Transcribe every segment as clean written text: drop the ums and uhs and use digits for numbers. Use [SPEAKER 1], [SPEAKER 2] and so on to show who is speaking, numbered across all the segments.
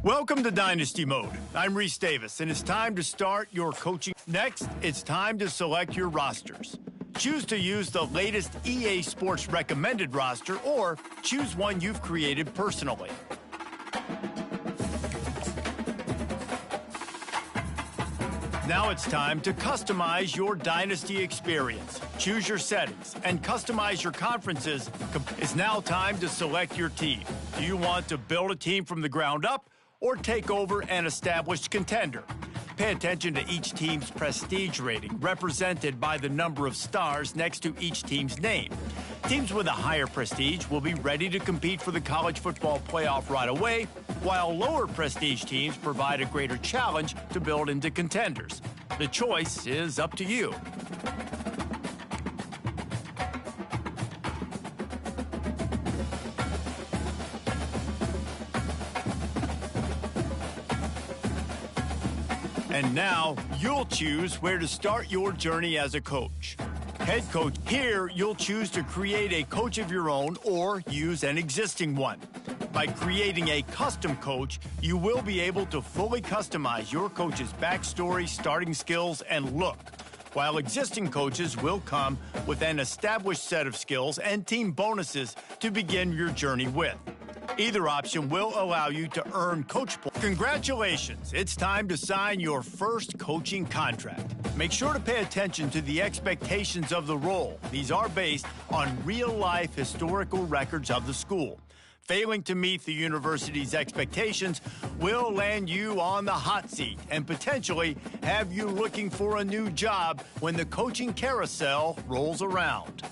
[SPEAKER 1] Welcome to Dynasty Mode. I'm Reese Davis, and it's time to start your coaching. Next, it's time to select your rosters. Choose to use the latest EA Sports recommended roster or choose one you've created personally. Now it's time to customize your Dynasty experience. Choose your settings and customize your conferences. It's now time to select your team. Do you want to build a team from the ground up or take over an established contender? Pay attention to each team's prestige rating, represented by the number of stars next to each team's name. Teams with a higher prestige will be ready to compete for the college football playoff right away, while lower prestige teams provide a greater challenge to build into contenders. The choice is up to you. And now, you'll choose where to start your journey as a coach. Head coach. Here, you'll choose to create a coach of your own or use an existing one. By creating a custom coach, you will be able to fully customize your coach's backstory, starting skills, and look, while existing coaches will come with an established set of skills and team bonuses to begin your journey with. Either option will allow you to earn coach points. Congratulations, it's time to sign your first coaching contract. Make sure to pay attention to the expectations of the role. These are based on real-life historical records of the school. Failing to meet the university's expectations will land you on the hot seat and potentially have you looking for a new job when the coaching carousel rolls around.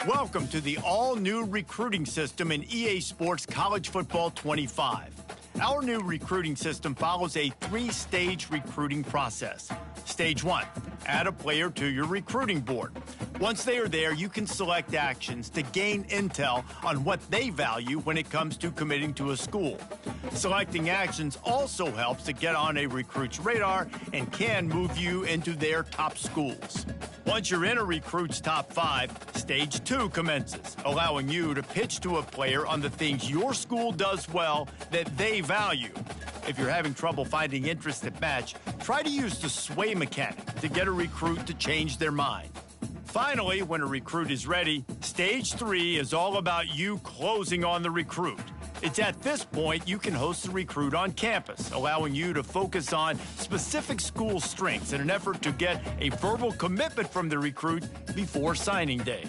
[SPEAKER 1] Welcome to the all-new recruiting system in EA Sports College Football 25. Our new recruiting system follows a three-stage recruiting process. Stage 1, add a player to your recruiting board. Once they are there, you can select actions to gain intel on what they value when it comes to committing to a school. Selecting actions also helps to get on a recruit's radar and can move you into their top schools. Once you're in a recruit's top 5, Stage 2 commences, allowing you to pitch to a player on the things your school does well that they value. If you're having trouble finding interest that match, try to use the sway mechanic to get a recruit to change their mind. Finally, when a recruit is ready, Stage 3 is all about you closing on the recruit. It's at this point you can host the recruit on campus, allowing you to focus on specific school strengths in an effort to get a verbal commitment from the recruit before signing day.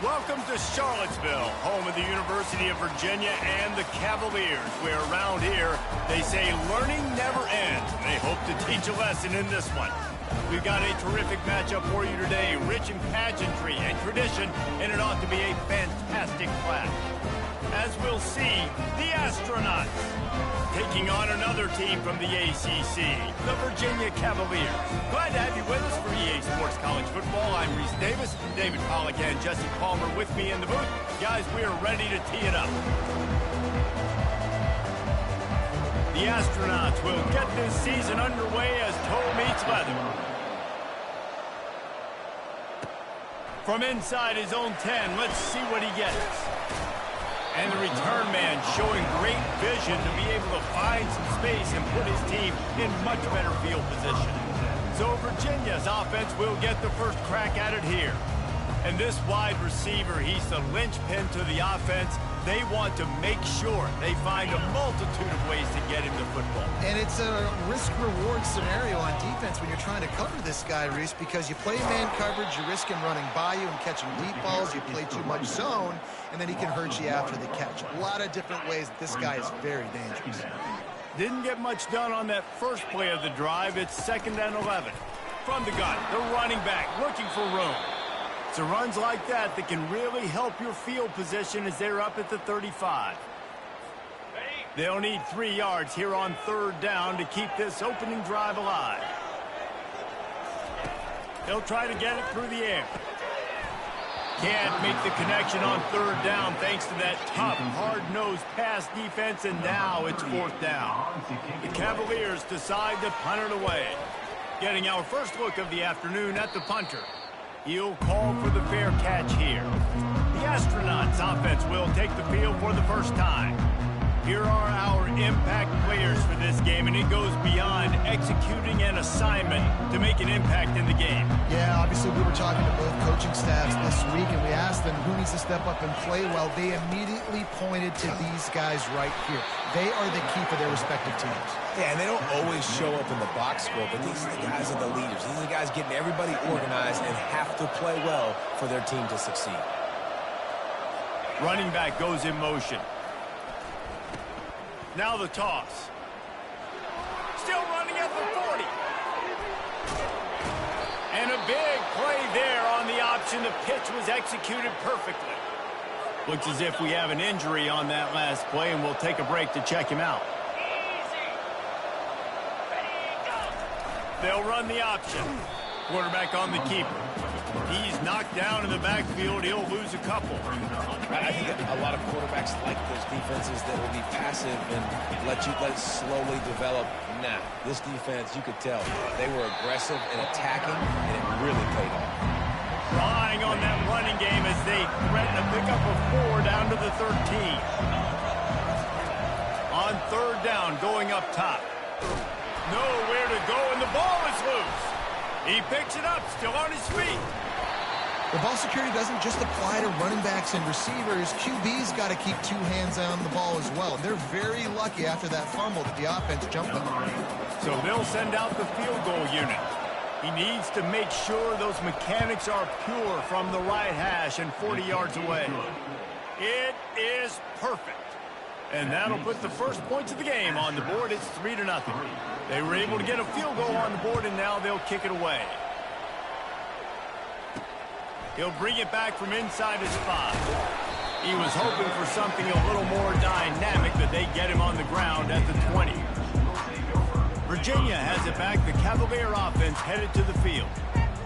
[SPEAKER 1] Welcome to Charlottesville, home of the University of Virginia and the Cavaliers, where around here they say learning never ends. They hope to teach a lesson in this one. We've got a terrific matchup for you today, rich in pageantry and tradition, and it ought to be a fantastic clash. As we'll see, the Astronauts taking on another team from the ACC, the Virginia Cavaliers. Glad to have you with us for EA Sports College Football. I'm Reese Davis, David Pollack and Jesse Palmer with me in the booth. Guys, we are ready to tee it up. The Astronauts will get this season underway as toe meets leather. From inside his own 10, let's see what he gets. And the return man showing great vision to be able to find some space and put his team in much better field position. So Virginia's offense will get the first crack at it here. And this wide receiver, he's the linchpin to the offense. They want to make sure they find a multitude of ways to get him the football. And it's a risk-reward scenario on defense when you're trying to cover this guy, Reese, because you play man coverage, you risk him running by you and catching deep balls, you play too much zone, and then he can hurt you after the catch. A lot of different ways that this guy is very dangerous. Didn't get much done on that first play of the drive. It's 2nd and 11. From the gun, the running back looking for room. So runs like that can really help your field position as they're up at the 35. They'll need 3 yards here on 3rd down to keep this opening drive alive. They'll try to get it through the air. Can't make the connection on 3rd down thanks to that tough, hard-nosed pass defense, and now it's 4th down. The Cavaliers decide to punt it away. Getting our first look of the afternoon at the punter. He'll call for the fair catch here. The Astronauts offense will take the field for the first time. Here are our impact players for this game, and it goes beyond executing an assignment to make an impact in the game. Yeah, obviously we were talking to both coaching staffs this week, and we asked them who needs to step up and play well. They immediately pointed to these guys right here. They are the key for their respective teams.
[SPEAKER 2] Yeah, and they don't always show up in the box score, but these guys are the leaders. These are the guys getting everybody organized and have to play well for their team to succeed.
[SPEAKER 1] Running back goes in motion. Now the toss. Still running at the 40. And a big play there on the option. The pitch was executed perfectly. Looks as if we have an injury on that last play, and we'll take a break to check him out. They'll run the option. Quarterback on the keeper. He's knocked down in the backfield. He'll lose a couple.
[SPEAKER 2] I think a lot of quarterbacks like those defenses that will be passive and let it slowly develop. Nah, this defense, you could tell, they were aggressive and attacking, and it really paid off.
[SPEAKER 1] Relying on that running game as they threaten to pick up a 4 down to the 13. On 3rd down, going up top. Nowhere to go, and the ball is loose. He picks it up, still on his feet.
[SPEAKER 3] The ball security doesn't just apply to running backs and receivers. QB's got to keep 2 hands on the ball as well. They're very lucky after that fumble that the offense jumped on.
[SPEAKER 1] So they'll send out the field goal unit. He needs to make sure those mechanics are pure from the right hash and 40 yards away. It is perfect. And that'll put the first points of the game on the board. It's 3-0. They were able to get a field goal on the board, and now they'll kick it away. He'll bring it back from inside his 5. He was hoping for something a little more dynamic, but they get him on the ground at the 20. Virginia has it back. The Cavalier offense headed to the field.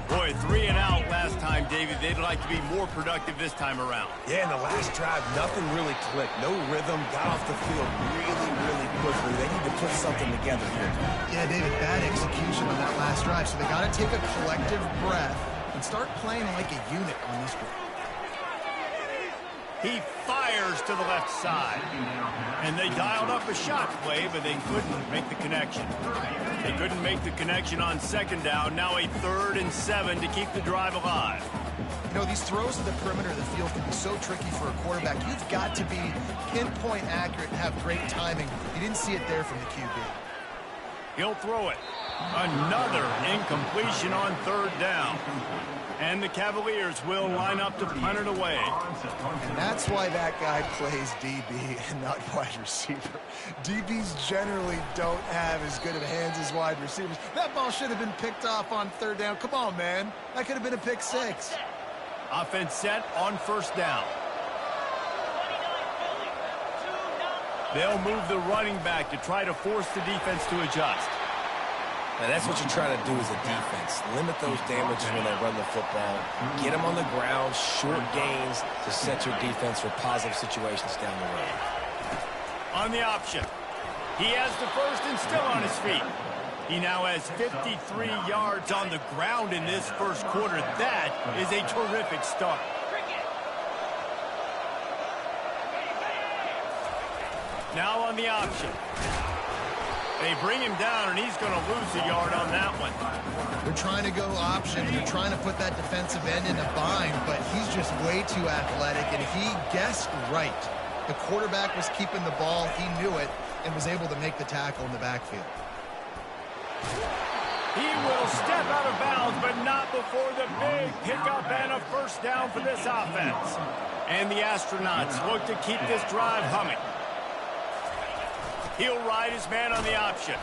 [SPEAKER 1] Boy, 3 and out last time, David. They'd like to be more productive this time around.
[SPEAKER 2] Yeah, in the last drive, nothing really clicked. No rhythm, got off the field really quickly. They need to put something together here.
[SPEAKER 3] Yeah, David, bad execution on that last drive, so they got to take a collective breath and start playing like a unit on this drive.
[SPEAKER 1] He fires to the left side. And they dialed up a shot play, but they couldn't make the connection. They couldn't make the connection on 2nd down. Now a 3rd and 7 to keep the drive alive.
[SPEAKER 3] You know, these throws to the perimeter of the field can be so tricky for a quarterback. You've got to be pinpoint accurate and have great timing. You didn't see it there from the QB.
[SPEAKER 1] He'll throw it. Another incompletion on 3rd down. And the Cavaliers will line up to punt it away.
[SPEAKER 3] And that's why that guy plays DB and not wide receiver. DBs generally don't have as good of hands as wide receivers. That ball should have been picked off on third down. Come on, man. That could have been a pick six.
[SPEAKER 1] Offense set on first down. They'll move the running back to try to force the defense to adjust.
[SPEAKER 2] Now, that's what you're trying to do as a defense. Limit those damages when they run the football. Get them on the ground, short gains to set your defense for positive situations down the road.
[SPEAKER 1] On the option. He has the first and still on his feet. He now has 53 yards on the ground in this first quarter. That is a terrific start. Now on the option. They bring him down, and he's going to lose a yard on that one.
[SPEAKER 3] They're trying to go option. They're trying to put that defensive end in a bind, but he's just way too athletic. And if he guessed right, the quarterback was keeping the ball. He knew it and was able to make the tackle in the backfield.
[SPEAKER 1] He will step out of bounds, but not before the big pickup and a first down for this offense. And the Astronauts look to keep this drive humming. He'll ride his man on the option.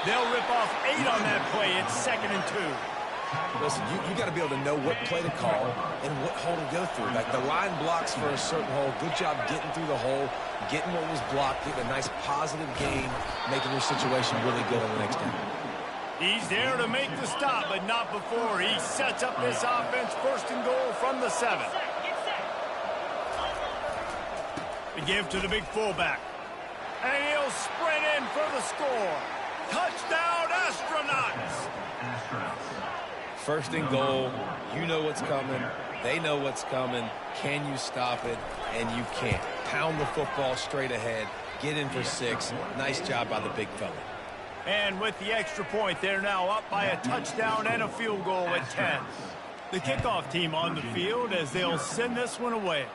[SPEAKER 1] They'll rip off 8 on that play. It's 2nd and 2.
[SPEAKER 2] Listen, you got to be able to know what play to call and what hole to go through. Like the line blocks for a certain hole. Good job getting through the hole, getting what was blocked, getting a nice positive gain, making your situation really good on the next down.
[SPEAKER 1] He's there to make the stop, but not before he sets up this offense. 1st and goal from the 7. The give to the big fullback. And he'll sprint in for the score. Touchdown, Astronauts!
[SPEAKER 2] 1st and goal. You know what's coming. They know what's coming. Can you stop it? And you can't. Pound the football straight ahead. Get in for 6. Nice job by the big fella.
[SPEAKER 1] And with the extra point, they're now up by a touchdown and a field goal at 10. The kickoff team on the field as they'll send this one away.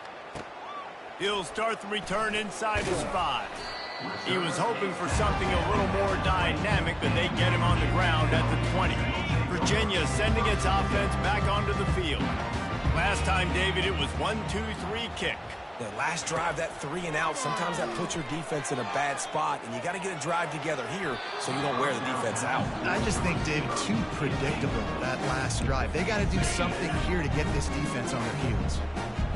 [SPEAKER 1] He'll start the return inside his 5. He was hoping for something a little more dynamic, but they get him on the ground at the 20. Virginia sending its offense back onto the field. Last time, David, it was 1-2-3 kick.
[SPEAKER 2] The last drive, that 3 and out, sometimes that puts your defense in a bad spot, and you got to get a drive together here so you don't wear the defense out.
[SPEAKER 3] I just think, David, too predictable, that last drive. They got to do something here to get this defense on their heels.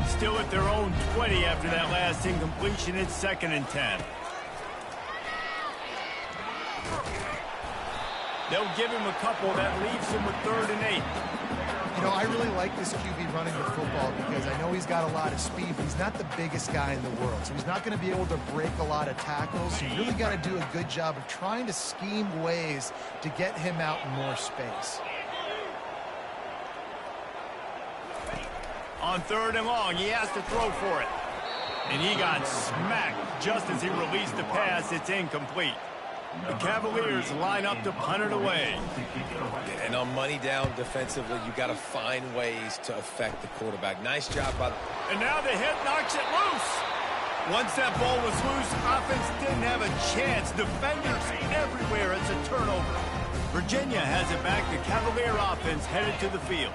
[SPEAKER 1] Still at their own 20 after that last incompletion. It's 2nd and 10. They'll give him a couple. That leaves him with 3rd and 8.
[SPEAKER 3] You know, I really like this QB running the football because I know he's got a lot of speed, but he's not the biggest guy in the world. So he's not going to be able to break a lot of tackles. So you really got to do a good job of trying to scheme ways to get him out in more space.
[SPEAKER 1] On 3rd and long, he has to throw for it. And he got smacked just as he released the pass. It's incomplete. The Cavaliers line up to punt it away.
[SPEAKER 2] And on money down defensively, you got to find ways to affect the quarterback. Nice job by
[SPEAKER 1] And now the hit knocks it loose. Once that ball was loose, offense didn't have a chance. Defenders everywhere. It's a turnover. Virginia has it back. The Cavalier offense headed to the field.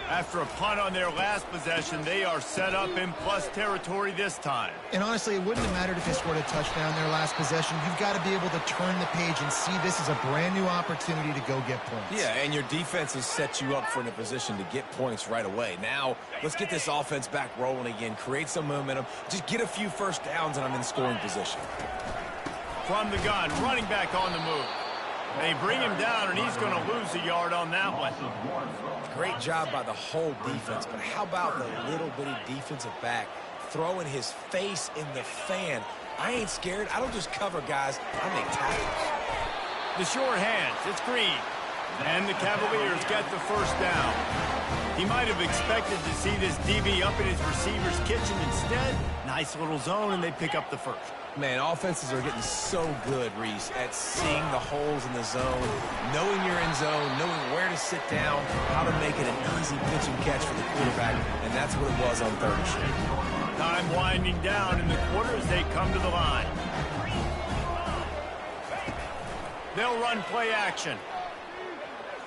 [SPEAKER 1] After a punt on their last possession, they are set up in plus territory this time.
[SPEAKER 3] And honestly, it wouldn't have mattered if they scored a touchdown their last possession. You've got to be able to turn the page and see this as a brand new opportunity to go get points.
[SPEAKER 2] Yeah, and your defense has set you up for in a position to get points right away. Now, let's get this offense back rolling again. Create some momentum. Just get a few first downs, and I'm in scoring position.
[SPEAKER 1] From the gun, running back on the move. They bring him down, and he's going to lose a yard on that one.
[SPEAKER 2] Great job by the whole defense, but how about the little bitty defensive back throwing his face in the fan? I ain't scared. I don't just cover guys. I make tackles.
[SPEAKER 1] The short hands. It's Green. And the Cavaliers get the first down. He might have expected to see this DB up in his receiver's kitchen. Instead, nice little zone, and they pick up the first.
[SPEAKER 2] Man, offenses are getting so good, Reese, at seeing the holes in the zone, knowing you're in zone, knowing where to sit down, how to make it an easy pitch and catch for the quarterback, and that's what it was on 3rd and short.
[SPEAKER 1] Time winding down in the quarter as they come to the line. They'll run play action.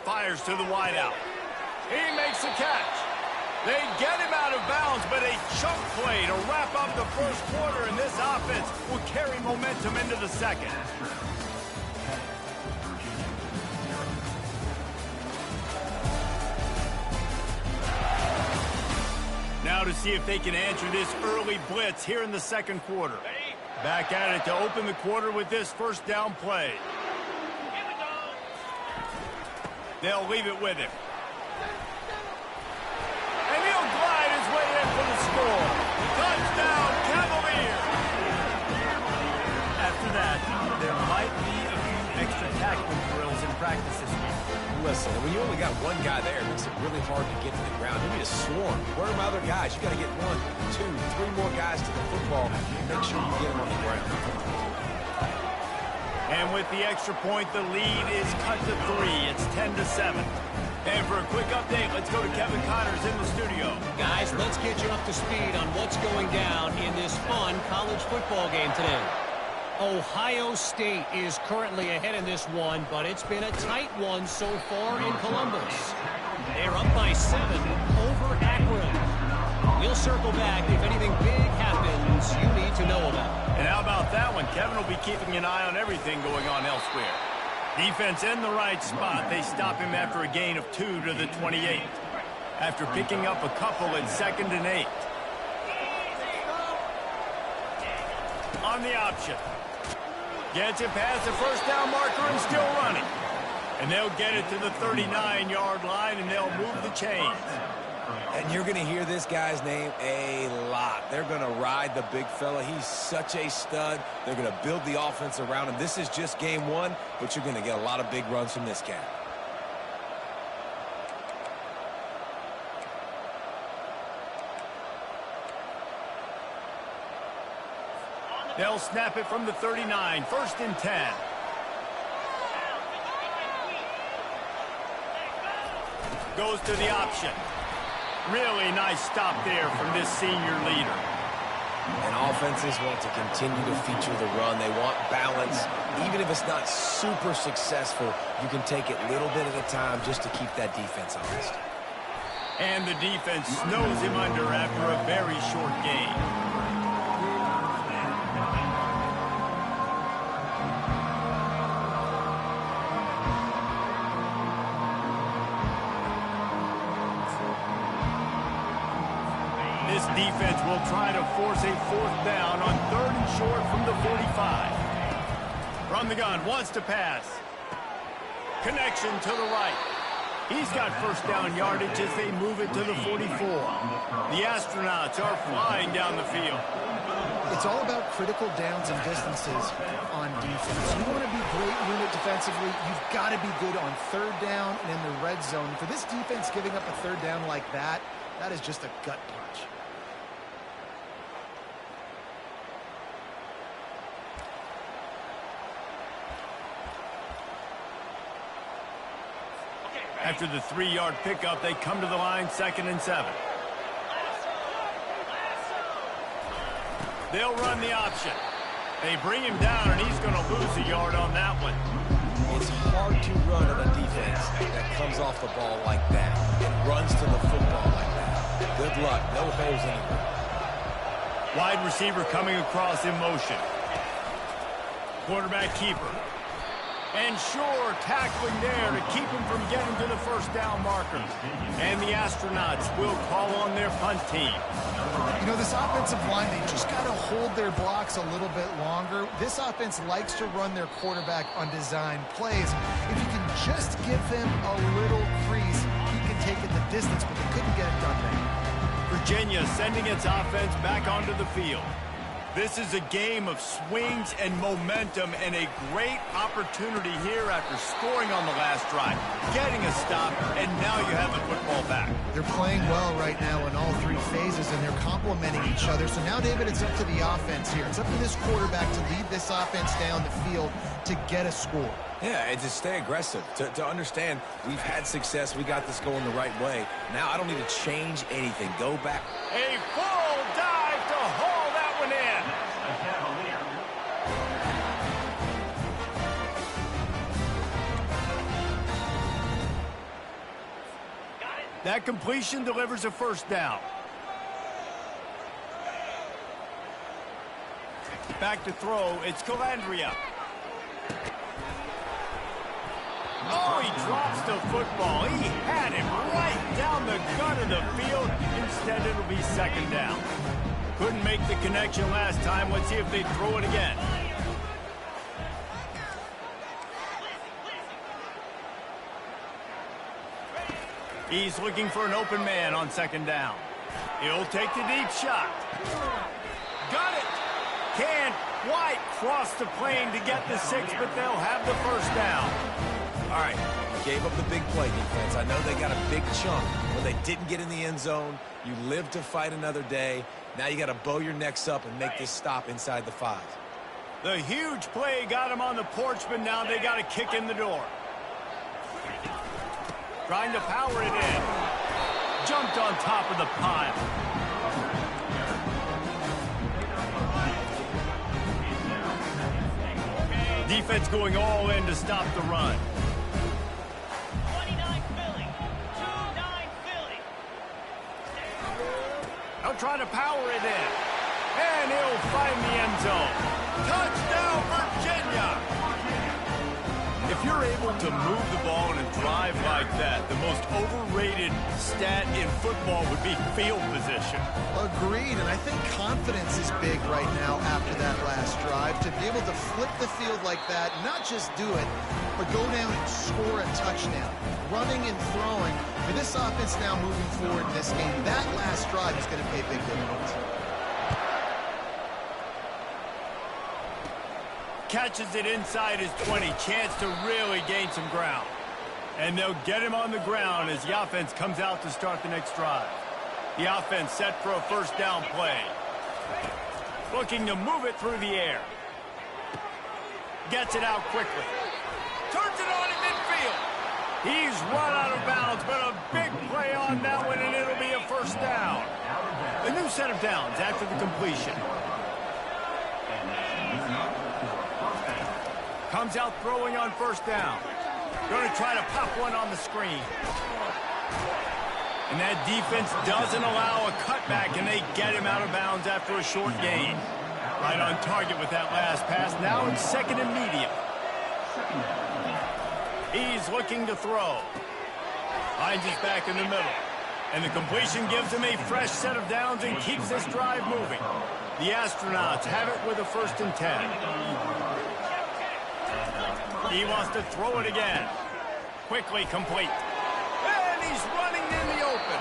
[SPEAKER 1] Fires to the wideout. He makes the catch. They get him out of bounds, but a chunk play to wrap up the first quarter, and this offense will carry momentum into the second. Now to see if they can answer this early blitz here in the second quarter. Back at it to open the quarter with this first down play. They'll leave it with him. And he'll glide his way in for the score. Touchdown, Cavaliers! After that, there might be a few extra tackling drills in practice this week.
[SPEAKER 2] Listen, when you only got one guy there, it makes it really hard to get to the ground. You need a swarm. Where are my other guys? You got to get 1, 2, 3 more guys to the football. Make sure you get them on the ground.
[SPEAKER 1] And with the extra point, the lead is cut to 3. It's 10-7. And for a quick update, let's go to Kevin Connors in the studio.
[SPEAKER 4] Guys, let's get you up to speed on what's going down in this fun college football game today. Ohio State is currently ahead in this one, but it's been a tight one so far in Columbus. They're up by 7 over Akron. We'll circle back if anything big happens you need to know about.
[SPEAKER 1] And how about that one? Kevin will be keeping an eye on everything going on elsewhere. Defense in the right spot. They stop him after a gain of 2 to the 28. After picking up a couple at 2nd and 8. On the option. Gets it past the first down marker and still running. And they'll get it to the 39-yard line, and they'll move the chains.
[SPEAKER 2] And you're going to hear this guy's name a lot. They're going to ride the big fella. He's such a stud. They're going to build the offense around him. This is just game 1, but you're going to get a lot of big runs from this guy.
[SPEAKER 1] They'll snap it from the 39, 1st and 10. Goes to the option. Really nice stop there from this senior leader.
[SPEAKER 2] And offenses want to continue to feature the run. They want balance. Even if it's not super successful, you can take it little bit at a time just to keep that defense honest.
[SPEAKER 1] And the defense snows him under after a very short game. This defense will try to force a 4th down on 3rd and short from the 45. From the gun, wants to pass. Connection to the right. He's got first down yardage as they move it to the 44. The Astronauts are flying down the field.
[SPEAKER 3] It's all about critical downs and distances on defense. You want to be great unit defensively, you've got to be good on 3rd down and in the red zone. For this defense giving up a 3rd down like that, that is just a gut punch.
[SPEAKER 1] After the 3-yard pickup, they come to the line, 2nd and 7. They'll run the option. They bring him down, and he's going to lose a yard on that one.
[SPEAKER 2] It's hard to run on a defense that comes off the ball like that and runs to the football like that. Good luck. No holes anywhere.
[SPEAKER 1] Wide receiver coming across in motion. Quarterback keeper. And sure, tackling there to keep him from getting to the first down marker. And the Astronauts will call on their punt team.
[SPEAKER 3] You know, this offensive line, they just got to hold their blocks a little bit longer. This offense likes to run their quarterback on design plays. If you can just give him a little crease, he can take it the distance, but they couldn't get it done there.
[SPEAKER 1] Virginia sending its offense back onto the field. This is a game of swings and momentum, and a great opportunity here after scoring on the last drive, getting a stop, and now you have the football back.
[SPEAKER 3] They're playing well right now in all 3 phases, and they're complementing each other. So now, David, it's up to the offense here. It's up to this quarterback to lead this offense down the field to get a score.
[SPEAKER 2] Yeah, and to stay aggressive, to understand we've had success, we got this going the right way. Now I don't need to change anything. Go back.
[SPEAKER 1] A full dive to haul that one in. That completion delivers a first down. Back to throw, it's Calandria. Oh, he drops the football. He had it right down the gut of the field. Instead, it'll be second down. Couldn't make the connection last time. Let's see if they throw it again. He's looking for an open man on second down. He'll take the deep shot. Got it. Can't quite cross the plane to get the 6, but they'll have the first down.
[SPEAKER 2] All right, gave up the big play defense. I know they got a big chunk, but they didn't get in the end zone. You live to fight another day. Now you got to bow your necks up and make this stop inside the 5.
[SPEAKER 1] The huge play got him on the porch, but now they got to kick in the door. Trying to power it in. Jumped on top of the pile. Defense going all in to stop the run.
[SPEAKER 5] 29 Philly. 2-9 Philly.
[SPEAKER 1] They'll try to power it in. And he'll find the end zone. Touchdown, Virginia! If you're able to move the ball in a drive like that, the most overrated stat in football would be field position.
[SPEAKER 3] Agreed, and I think confidence is big right now after that last drive. To be able to flip the field like that, not just do it, but go down and score a touchdown. Running and throwing. For this offense now moving forward in this game, that last drive is going to pay big dividends.
[SPEAKER 1] Catches it inside his 20. Chance to really gain some ground. And they'll get him on the ground as the offense comes out to start the next drive. The offense set for a first down play. Looking to move it through the air. Gets it out quickly. Turns it on in midfield. He's run out of bounds, but a big play on that one, and it'll be a first down. A new set of downs after the completion. Comes out throwing on first down. Going to try to pop one on the screen. And that defense doesn't allow a cutback, and they get him out of bounds after a short gain. Right on target with that last pass. Now it's second and medium. He's looking to throw. Finds his back in the middle. And the completion gives him a fresh set of downs and keeps this drive moving. The Astronauts have it with a 1st and 10. He wants to throw it again. Quickly complete. And he's running in the open.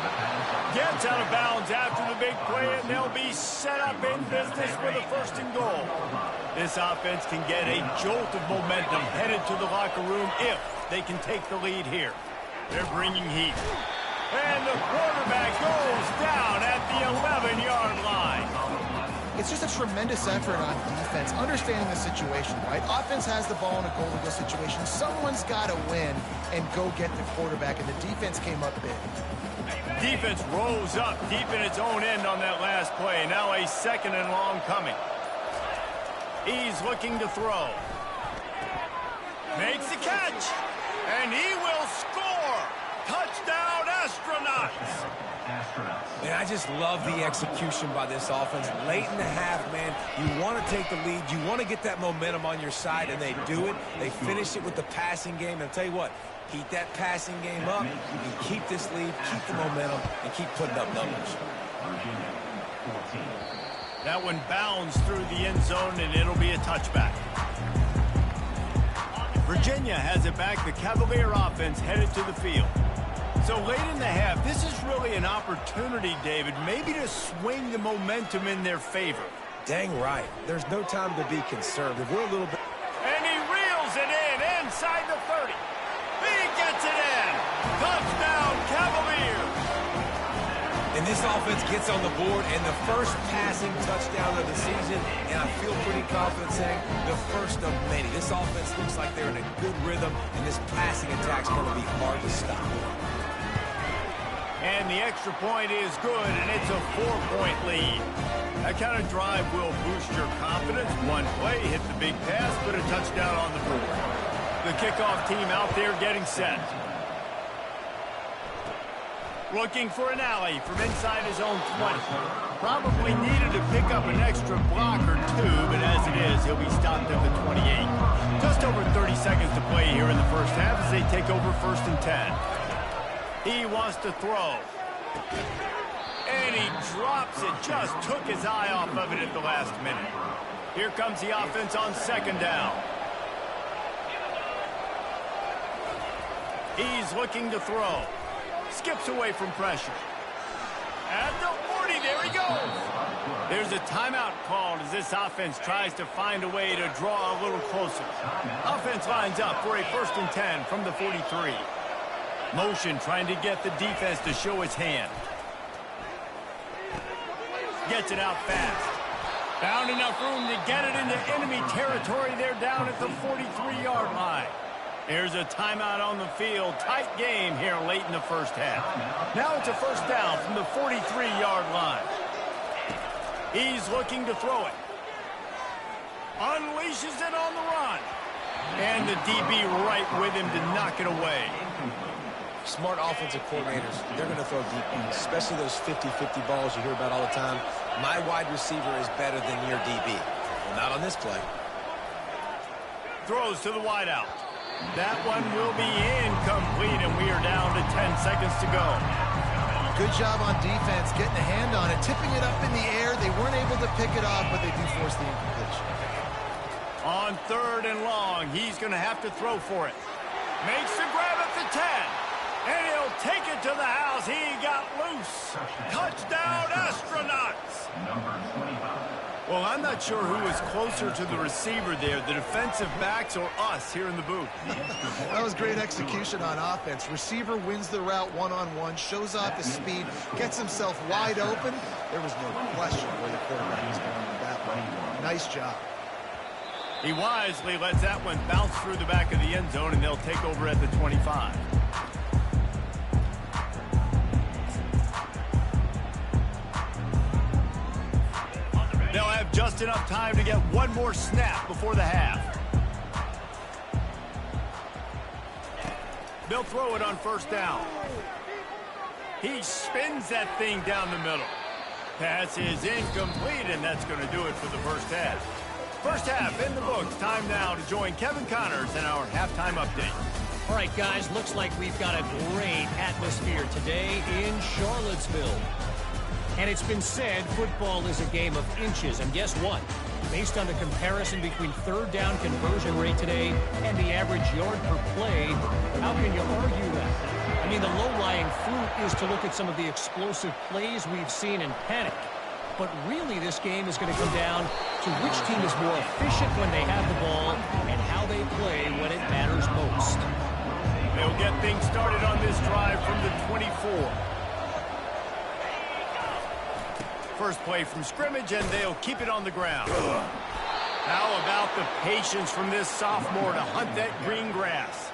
[SPEAKER 1] Gets out of bounds after the big play, and they'll be set up in business with a 1st and goal. This offense can get a jolt of momentum headed to the locker room if they can take the lead here. They're bringing heat. And the quarterback goes down at the 11-yard line.
[SPEAKER 3] It's just a tremendous effort on defense, understanding the situation, right? Offense has the ball in a goal-to-go situation. Someone's got to win and go get the quarterback, and the defense came up big.
[SPEAKER 1] Defense rose up deep in its own end on that last play. Now a 2nd and long coming. He's looking to throw. Makes the catch, and he will score. Touchdown, Astronauts.
[SPEAKER 2] Man, I just love the execution by this offense. Late in the half, man, you want to take the lead. You want to get that momentum on your side, and they do it. They finish it with the passing game. And I'll tell you what, keep that passing game up. You can keep this lead, keep the momentum, and keep putting up numbers.
[SPEAKER 1] That one bounds through the end zone, and it'll be a touchback. Virginia has it back. The Cavalier offense headed to the field. So late in the half, this is really an opportunity, David, maybe to swing the momentum in their favor.
[SPEAKER 2] Dang right. There's no time to be conservative. We're a little bit...
[SPEAKER 1] And he reels it in inside the 30. He gets it in. Touchdown, Cavaliers.
[SPEAKER 2] And this offense gets on the board, and the first passing touchdown of the season, and I feel pretty confident saying the first of many. This offense looks like they're in a good rhythm, and this passing attack's going to be hard to stop.
[SPEAKER 1] And the extra point is good, and it's a 4-point lead. That kind of drive will boost your confidence. One play, hit the big pass, put a touchdown on the board. The kickoff team out there getting set. Looking for an alley from inside his own 20. Probably needed to pick up an extra block or two, but as it is, he'll be stopped at the 28. Just over 30 seconds to play here in the first half as they take over 1st and 10. He wants to throw. And he drops it. Just took his eye off of it at the last minute. Here comes the offense on 2nd down. He's looking to throw. Skips away from pressure. At the 40, there he goes. There's a timeout called as this offense tries to find a way to draw a little closer. Offense lines up for a 1st and 10 from the 43. Motion trying to get the defense to show his hand. Gets it out fast. Found enough room to get it into enemy territory. They're down at the 43-yard line. There's a timeout on the field. Tight game here late in the first half. Now it's a 1st down from the 43-yard line. He's looking to throw it. Unleashes it on the run. And the DB right with him to knock it away.
[SPEAKER 2] Smart offensive coordinators, they're going to throw deep ones, especially those 50-50 balls you hear about all the time. My wide receiver is better than your DB. Well, not on this play.
[SPEAKER 1] Throws to the wideout. That one will be incomplete, and we are down to 10 seconds to go.
[SPEAKER 3] Good job on defense, getting a hand on it, tipping it up in the air. They weren't able to pick it off, but they do force the incompletion.
[SPEAKER 1] On 3rd and long, he's going to have to throw for it. Makes the grab at the 10. And he'll take it to the house. He got loose. Touchdown, Astronauts. Well, I'm not sure who was closer to the receiver there, the defensive backs or us here in the booth.
[SPEAKER 3] That was great execution on offense. Receiver wins the route one-on-one, shows off the speed, gets himself wide open. There was no question where the quarterback was going with that one. Nice job.
[SPEAKER 1] He wisely lets that one bounce through the back of the end zone, and they'll take over at the 25. They'll have just enough time to get one more snap before the half. They'll throw it on 1st down. He spins that thing down the middle. Pass is incomplete, and that's going to do it for the first half. First half in the books. Time now to join Kevin Connors in our halftime update.
[SPEAKER 4] All right, guys, looks like we've got a great atmosphere today in Charlottesville. And it's been said football is a game of inches. And guess what? Based on the comparison between 3rd down conversion rate today and the average yard per play, how can you argue that? I mean, the low-lying fruit is to look at some of the explosive plays we've seen in panic. But really, this game is going to come down to which team is more efficient when they have the ball and how they play when it matters most.
[SPEAKER 1] They'll get things started on this drive from the 24. First play from scrimmage, and they'll keep it on the ground. How about the patience from this sophomore to hunt that green grass?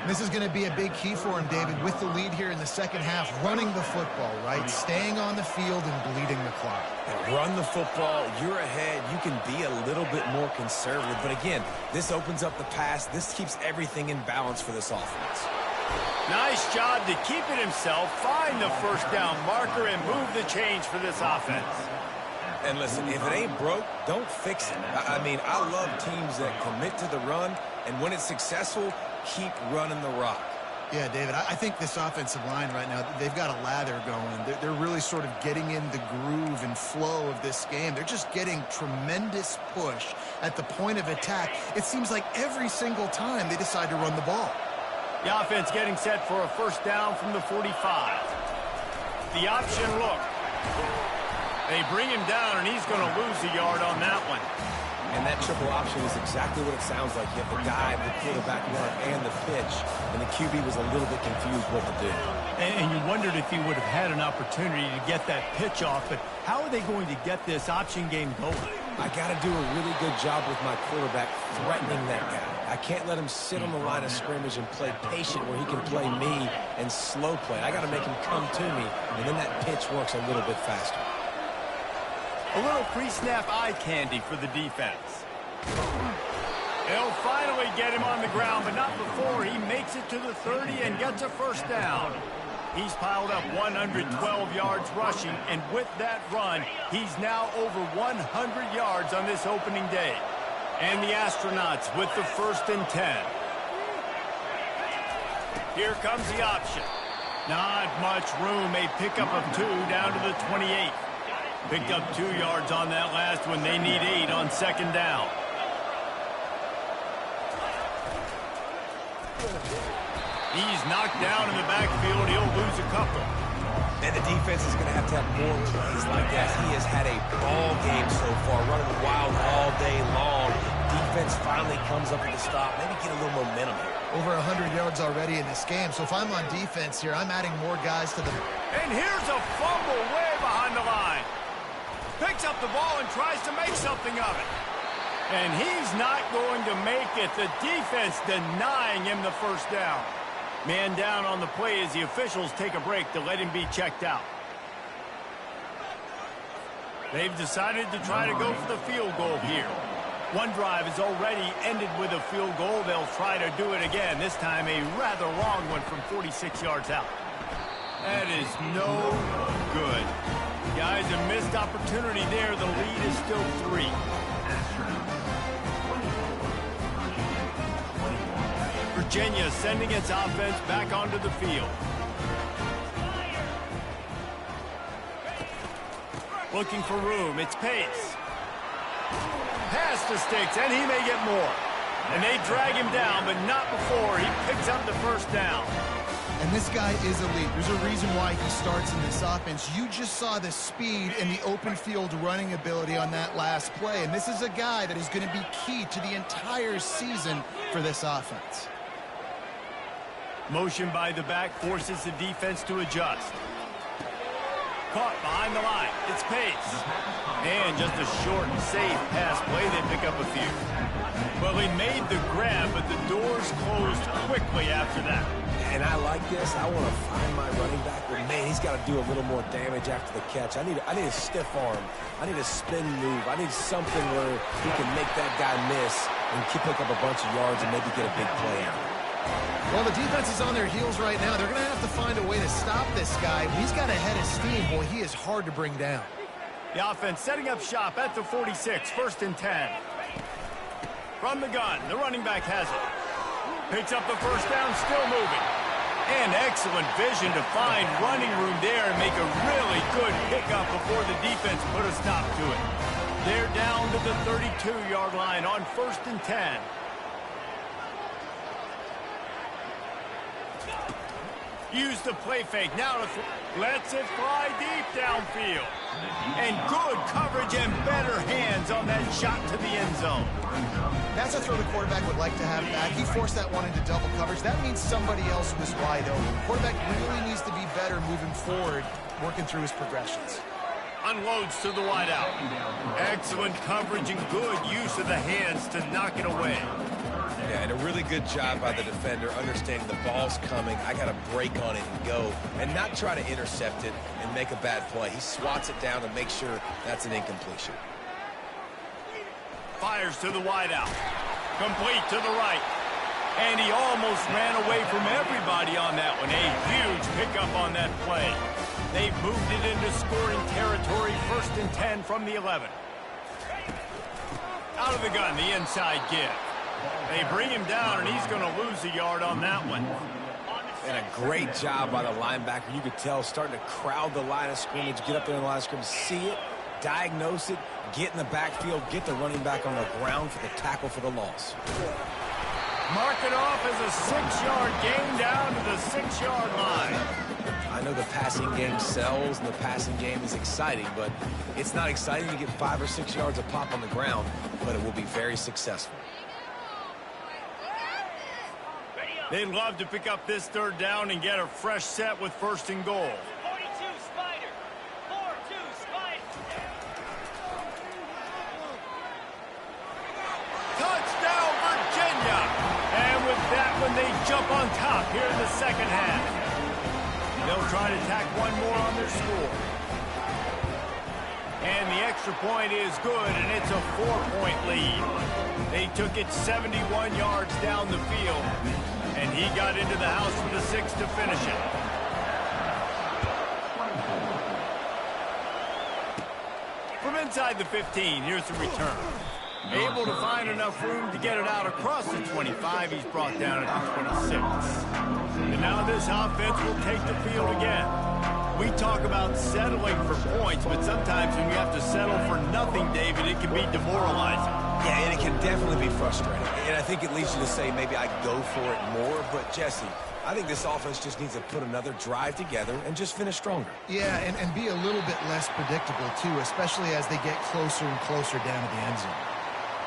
[SPEAKER 3] This is going to be a big key for him, David, with the lead here in the second half, running the football, right? Staying on the field and bleeding the clock.
[SPEAKER 2] Run the football, you're ahead, you can be a little bit more conservative. But again, this opens up the pass. This keeps everything in balance for this offense.
[SPEAKER 1] Nice job to keep it himself, find the 1st down marker, and move the change for this offense.
[SPEAKER 2] And listen, if it ain't broke, don't fix it. I mean, I love teams that commit to the run, and when it's successful, keep running the rock.
[SPEAKER 3] Yeah, David, I think this offensive line right now, they've got a lather going. They're really sort of getting in the groove and flow of this game. They're just getting tremendous push at the point of attack. It seems like every single time they decide to run the ball.
[SPEAKER 1] The offense getting set for a 1st down from the 45. The option look. They bring him down, and he's going to lose a yard on that one.
[SPEAKER 2] And that triple option is exactly what it sounds like. You have the dive, the quarterback run, and the pitch. And the QB was a little bit confused what to do.
[SPEAKER 1] And you wondered if he would have had an opportunity to get that pitch off. But how are they going to get this option game going?
[SPEAKER 2] I got to do a really good job with my quarterback threatening that guy. I can't let him sit on the line of scrimmage and play patient where he can play me and slow play. I got to make him come to me, and then that pitch works a little bit faster.
[SPEAKER 1] A little pre-snap eye candy for the defense. They'll finally get him on the ground, but not before he makes it to the 30 and gets a 1st down. He's piled up 112 yards rushing, and with that run, he's now over 100 yards on this opening day. And the Astronauts with the 1st and 10. Here comes the option. Not much room. A pickup of 2 down to the 28. Picked up 2 yards on that last one. They need 8 on 2nd down. He's knocked down in the backfield. He'll lose a couple.
[SPEAKER 2] And the defense is going to have more plays like that. He has had a ball game so far, running wild all day long. Defense finally comes up with a stop. Maybe get a little momentum here.
[SPEAKER 3] Over 100 yards already in this game. So if I'm on defense here, I'm adding more guys to the...
[SPEAKER 1] And here's a fumble way behind the line. Picks up the ball and tries to make something of it. And he's not going to make it. The defense denying him the 1st down. Man down on the play as the officials take a break to let him be checked out. They've decided to try to go for the field goal here. One drive has already ended with a field goal. They'll try to do it again. This time a rather long one from 46 yards out. That is no good. Guys, a missed opportunity there. The lead is still 3. Virginia sending its offense back onto the field. Looking for room. It's Pace. Pass to Sticks, and he may get more. And they drag him down, but not before he picks up the 1st down.
[SPEAKER 3] And this guy is elite. There's a reason why he starts in this offense. You just saw the speed and the open field running ability on that last play. And this is a guy that is going to be key to the entire season for this offense.
[SPEAKER 1] Motion by the back forces the defense to adjust. Caught behind the line. It's Pace. And just a short and safe pass play. They pick up a few. Well, he made the grab, but the doors closed quickly after that.
[SPEAKER 2] And I like this. I want to find my running back, but man, he's got to do a little more damage after the catch. I need a stiff arm. I need a spin move. I need something where he can make that guy miss and pick up a bunch of yards and maybe get a big play out.
[SPEAKER 3] Well, the defense is on their heels right now. They're going to have to find a way to stop this guy. He's got a head of steam. Boy, he is hard to bring down.
[SPEAKER 1] The offense setting up shop at the 46, 1st and 10. From the gun, the running back has it. Picks up the 1st down, still moving. And excellent vision to find running room there and make a really good pickup before the defense put a stop to it. They're down to the 32-yard line on 1st and 10. Use the play fake. Now lets it fly deep downfield. And good coverage and better hands on that shot to the end zone.
[SPEAKER 3] That's a throw the quarterback would like to have back. He forced that one into double coverage. That means somebody else was wide open. The quarterback really needs to be better moving forward, working through his progressions.
[SPEAKER 1] Unloads to the wideout. Excellent coverage and good use of the hands to knock it away.
[SPEAKER 2] Yeah, and a really good job by the defender, understanding the ball's coming. I got to break on it and go, and not try to intercept it and make a bad play. He swats it down to make sure that's an incompletion.
[SPEAKER 1] Fires to the wideout. Complete to the right. And he almost ran away from everybody on that one. A huge pickup on that play. They've moved it into scoring territory, 1st and 10 from the 11. Out of the gun, the inside give. They bring him down, and he's going to lose a yard on that one.
[SPEAKER 2] And a great job by the linebacker. You could tell starting to crowd the line of scrimmage, get up there in the line of scrimmage, see it, diagnose it, get in the backfield, get the running back on the ground for the tackle for the loss.
[SPEAKER 1] Mark it off as a 6-yard gain down to the 6-yard line.
[SPEAKER 2] I know the passing game sells and the passing game is exciting, but it's not exciting to get 5 or 6 yards of pop on the ground, but it will be very successful.
[SPEAKER 1] They'd love to pick up this 3rd down and get a fresh set with 1st and goal.
[SPEAKER 5] 42 Spider. 4-2 Spider.
[SPEAKER 1] Touchdown, Virginia! And with that one, they jump on top here in the 2nd half. They'll try to tack one more on their score. And the extra point is good, and it's a 4-point lead. They took it 71 yards down the field, and he got into the house for the 6 to finish it. Inside the 15, here's the return. Able to find enough room to get it out across the 25. He's brought down at the 26. And now this offense will take the field again. We talk about settling for points, but sometimes when you have to settle for nothing, David, it can be demoralizing.
[SPEAKER 2] Yeah, and it can definitely be frustrating. And I think it leads you to say maybe I go for it more. But, Jesse, I think this offense just needs to put another drive together and just finish stronger.
[SPEAKER 3] Yeah, and be a little bit less predictable, too, especially as they get closer and closer down to the end zone.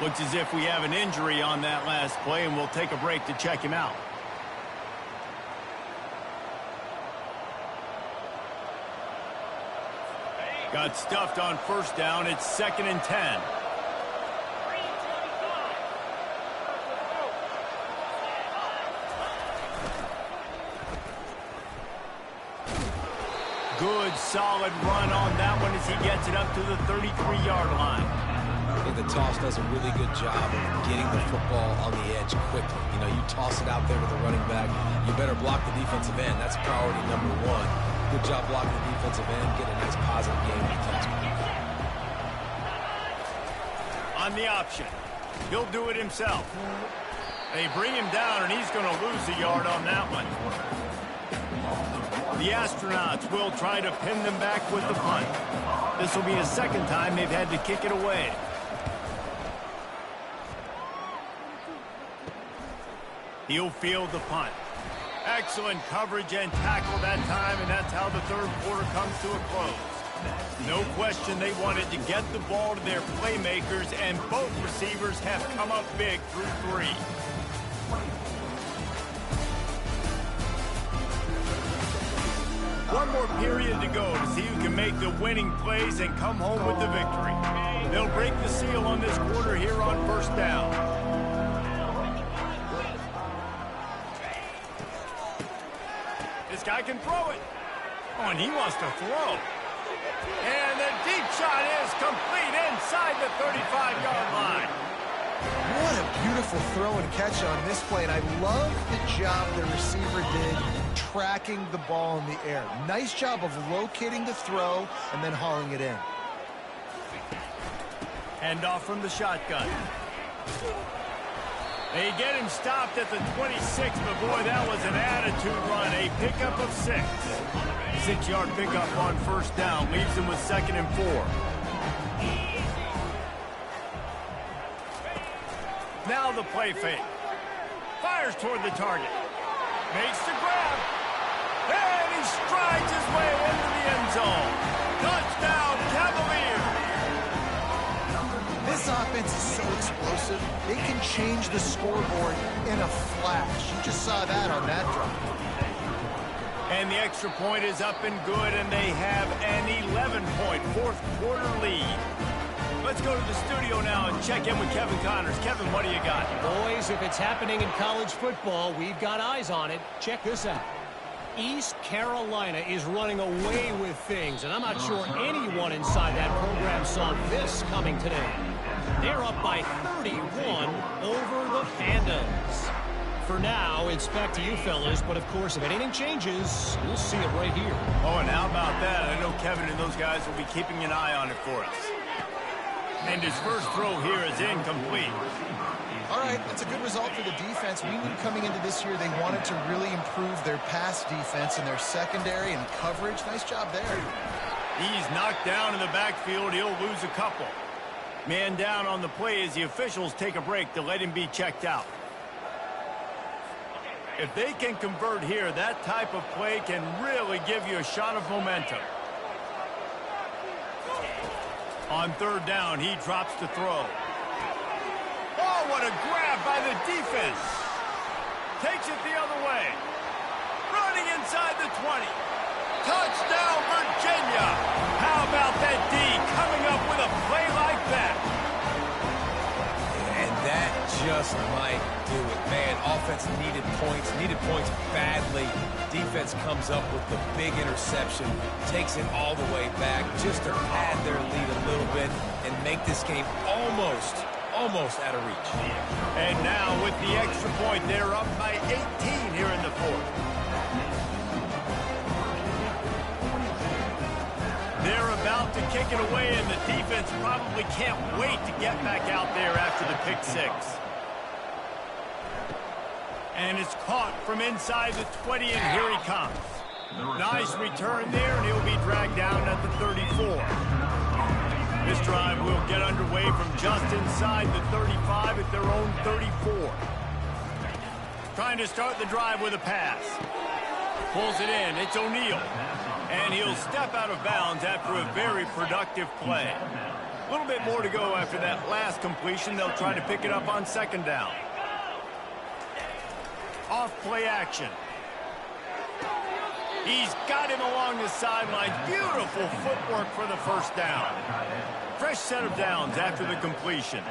[SPEAKER 1] Looks as if we have an injury on that last play, and we'll take a break to check him out. Got stuffed on first down. It's 2nd and 10. Good, solid run on that one as he gets it up to the 33-yard line.
[SPEAKER 2] I think the toss does a really good job of getting the football on the edge quickly. You know, you toss it out there with the running back, you better block the defensive end. That's priority number one. Good job blocking the defensive end, get a nice positive game with the touchdown.
[SPEAKER 1] On the option, he'll do it himself. They bring him down, and he's going to lose a yard on that one. The Astronauts will try to pin them back with the punt. This will be the second time they've had to kick it away. He'll field the punt. Excellent coverage and tackle that time, and that's how the third quarter comes to a close. No question they wanted to get the ball to their playmakers, and both receivers have come up big through 3. One more period to go to see who can make the winning plays and come home with the victory. They'll break the seal on this quarter here on first down. This guy can throw it. Oh, and he wants to throw. And the deep shot is complete inside the 35-yard line.
[SPEAKER 3] What a beautiful throw and catch on this play, and I love the job the receiver did tracking the ball in the air. Nice job of locating the throw and then hauling it in.
[SPEAKER 1] Hand off from the shotgun. They get him stopped at the 26, but boy, that was an attitude run. A pickup of 6. 6-yard pickup on first down. Leaves him with 2nd and 4. Now the play fake. Fires toward the target. Makes the grab. And he strides his way into the end zone. Touchdown, Cavaliers.
[SPEAKER 3] This offense is so explosive, they can change the scoreboard in a flash. You just saw that on that drive.
[SPEAKER 1] And the extra point is up and good, and they have an 11-point fourth-quarter lead. Let's go to the studio now and check in with Kevin Connors. Kevin, what do you got?
[SPEAKER 4] Boys, if it's happening in college football, we've got eyes on it. Check this out. East Carolina is running away with things, and I'm not sure anyone inside that program saw this coming today. They're up by 31 over the Pandas. For now, it's back to you fellas, but of course, if anything changes, we'll see it right here.
[SPEAKER 1] Oh, and how about that? I know Kevin and those guys will be keeping an eye on it for us. And his first throw here is incomplete.
[SPEAKER 3] All right, that's a good result for the defense. We knew coming into this year they wanted to really improve their pass defense and their secondary and coverage. Nice job there.
[SPEAKER 1] He's knocked down in the backfield. He'll lose a couple. Man down on the play as the officials take a break to let him be checked out. If they can convert here, that type of play can really give you a shot of momentum. On third down, he drops to throw. Oh, what a grab by the defense. Takes it the other way. Running inside the 20. Touchdown, Virginia. How about that D coming up with a play like that?
[SPEAKER 2] And that just might do it. Man, offense needed points badly. Defense comes up with the big interception, takes it all the way back just to pad their lead a little bit and make this game almost out of reach.
[SPEAKER 1] And now with the extra point, they're up by 18 here in the fourth. They're about about to kick it away, and the defense probably can't wait to get back out there after the pick six. And it's caught from inside the 20, and here he comes. Nice return there, and he'll be dragged down at the 34. This drive will get underway from just inside the 35 at their own 34. Trying to start the drive with a pass. Pulls it in. It's O'Neal. And he'll step out of bounds after a very productive play. A little bit more to go after that last completion. They'll try to pick it up on second down. Off play action. He's got him along the sidelines. Beautiful footwork for the first down. Fresh set of downs after the completion.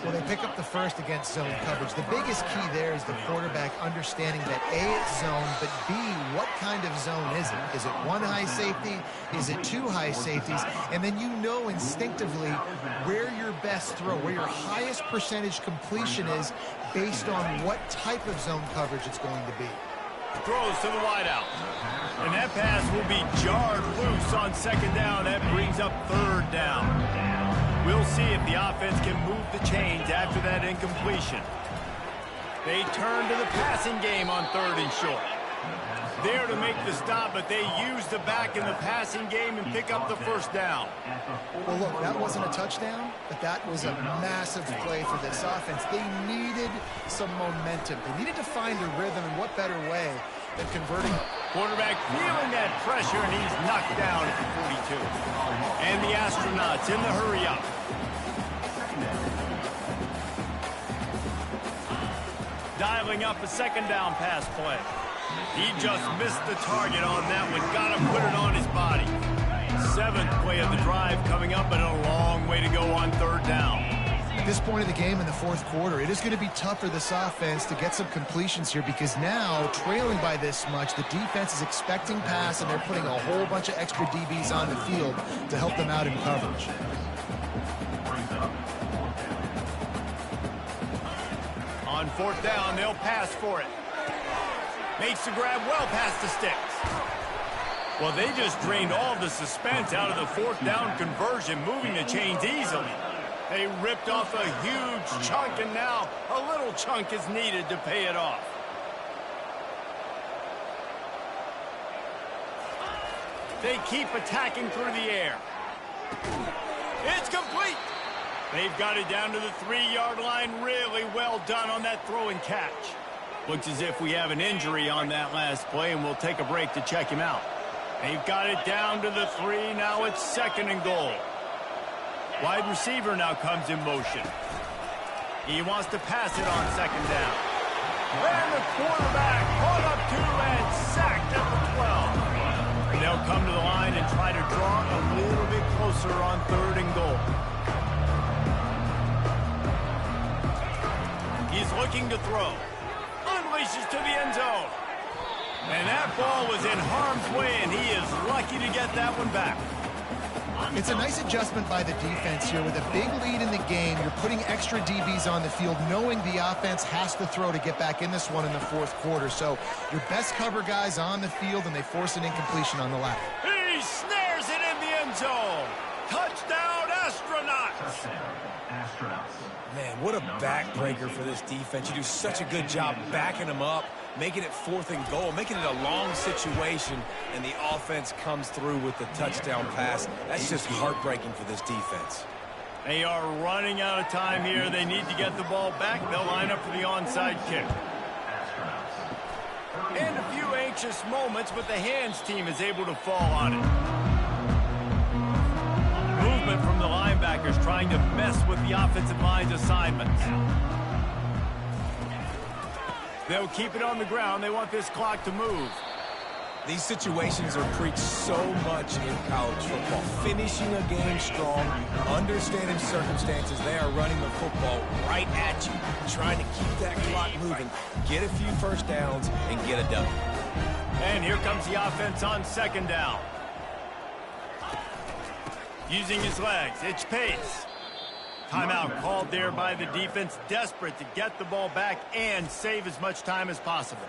[SPEAKER 3] Well, they pick up the first against zone coverage. The biggest key there is the quarterback understanding that A, it's zone, but B, what kind of zone is it? Is it one high safety? Is it two high safeties? And then you know instinctively where your best throw, where your highest percentage completion is based on what type of zone coverage it's going to be.
[SPEAKER 1] Throws to the wideout. And that pass will be jarred loose on second down. That brings up third down. We'll see if the offense can move the chains after that incompletion. They turn to the passing game on third and short. There to make the stop, but they use the back in the passing game and pick up the first down.
[SPEAKER 3] Well, look, that wasn't a touchdown, but that was a massive play for this offense. They needed some momentum. They needed to find a rhythm, and what better way than converting.
[SPEAKER 1] Quarterback feeling that pressure, and he's knocked down at the 42. And the Astronauts in the hurry-up. Dialing up a second down pass play. He just missed the target on that one. Got to put it on his body. Seventh play of the drive coming up, but a long way to go on third down.
[SPEAKER 3] At this point of the game in the fourth quarter, it is going to be tough for this offense to get some completions here because now, trailing by this much, the defense is expecting pass, and they're putting a whole bunch of extra DBs on the field to help them out in coverage.
[SPEAKER 1] On fourth down, they'll pass for it. Makes the grab well past the sticks. Well, they just drained all the suspense out of the fourth down conversion, moving the chains easily. They ripped off a huge chunk, and now a little chunk is needed to pay it off. They keep attacking through the air. It's complete. They've got it down to the 3-yard line. Really well done on that throw and catch. Looks as if we have an injury on that last play, and we'll take a break to check him out. They've got it down to the 3. Now it's second and goal. Wide receiver now comes in motion. He wants to pass it on second down. And the quarterback caught up to and sacked at the 12. And they'll come to the line and try to draw a little bit closer on third and goal. He's looking to throw. Unleashes to the end zone. And that ball was in harm's way, and he is lucky to get that one back.
[SPEAKER 3] It's a nice adjustment by the defense here. With a big lead in the game, you're putting extra DBs on the field, knowing the offense has to throw to get back in this one in the fourth quarter. So your best cover guys on the field, and they force an incompletion on the left.
[SPEAKER 1] He snares it in the end zone. Touchdown, Astronauts.
[SPEAKER 2] Man, what a backbreaker for this defense. You do such a good job backing them up, making it fourth and goal, making it a long situation, and the offense comes through with the touchdown pass. That's just heartbreaking for this defense.
[SPEAKER 1] They are running out of time here. They need to get the ball back. They'll line up for the onside kick. And a few anxious moments, but the hands team is able to fall on it. Movement from the linebackers trying to mess with the offensive line's assignments. They'll keep it on the ground. They want this clock to move.
[SPEAKER 2] These situations are preached so much in college football. Finishing a game strong, understanding circumstances. They are running the football right at you, trying to keep that clock moving, get a few first downs, and get a W.
[SPEAKER 1] And here comes the offense on second down. Using his legs, it's pace. Timeout called there by the defense, desperate to get the ball back and save as much time as possible.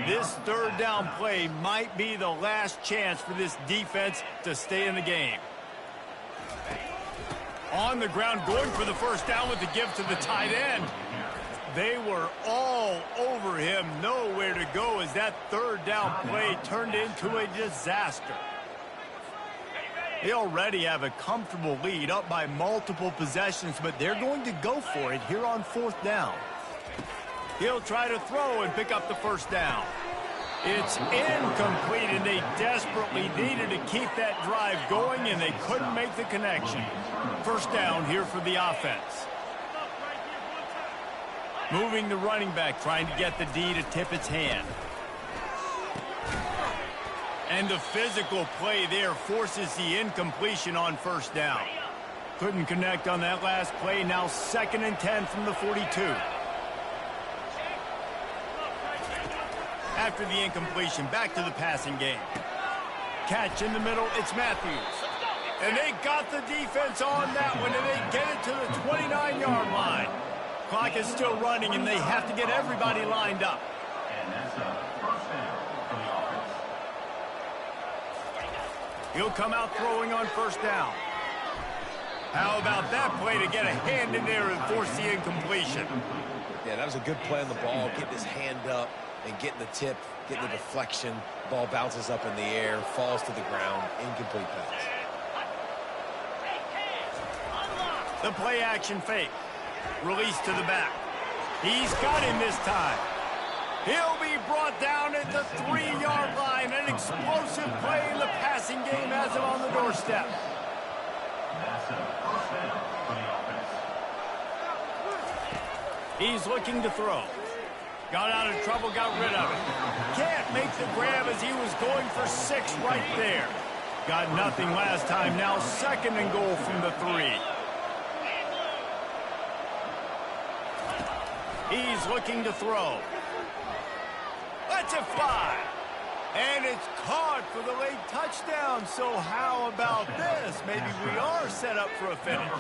[SPEAKER 1] This third down play might be the last chance for this defense to stay in the game. On the ground, going for the first down with the give to the tight end. They were all over him. Nowhere to go as that third down play turned into a disaster. They already have a comfortable lead, up by multiple possessions, but they're going to go for it here on fourth down. He'll try to throw and pick up the first down. It's incomplete, and they desperately needed to keep that drive going, and they couldn't make the connection. First down here for the offense. Moving the running back, trying to get the D to tip its hand. And the physical play there forces the incompletion on first down. Couldn't connect on that last play. Now 2nd and 10 from the 42. After the incompletion, back to the passing game. Catch in the middle, it's Matthews. And they got the defense on that one, and they get it to the 29-yard line. Clock is still running, and they have to get everybody lined up.
[SPEAKER 6] And that's a first down for the offense.
[SPEAKER 1] He'll come out throwing on first down. How about that play to get a hand in there and force the incompletion?
[SPEAKER 2] Yeah, that was a good play on the ball, getting his hand up and getting the tip, getting the deflection. Ball bounces up in the air, falls to the ground, incomplete pass.
[SPEAKER 1] The play action fake. Release to the back. He's got him this time. He'll be brought down at the 3-yard line. An explosive play in the passing game has him on the doorstep.
[SPEAKER 6] That's a first down for the offense.
[SPEAKER 1] He's looking to throw. Got out of trouble, got rid of it. Can't make the grab as he was going for 6 right there. Got nothing last time. Now 2nd and goal from the 3. He's looking to throw. Let's it fly. And it's caught for the late touchdown. So how about this? Maybe we are set up for a finish.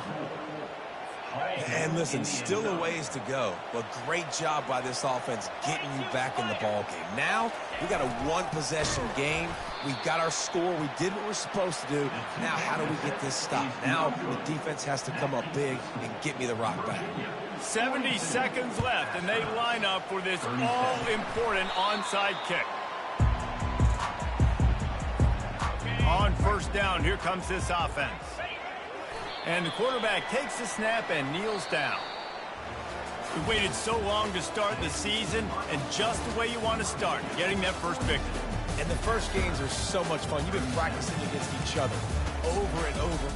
[SPEAKER 2] And listen, still a ways to go, but great job by this offense getting you back in the ball game. Now, we got a one-possession game. We got our score. We did what we're supposed to do. Now, how do we get this stopped? Now, the defense has to come up big and get me the rock back.
[SPEAKER 1] 70 seconds left, and they line up for this all-important onside kick. On first down, here comes this offense. And the quarterback takes the snap and kneels down. We waited so long to start the season, and just the way you want to start, getting that first victory.
[SPEAKER 2] And the first games are so much fun. You've been practicing against each other over and over.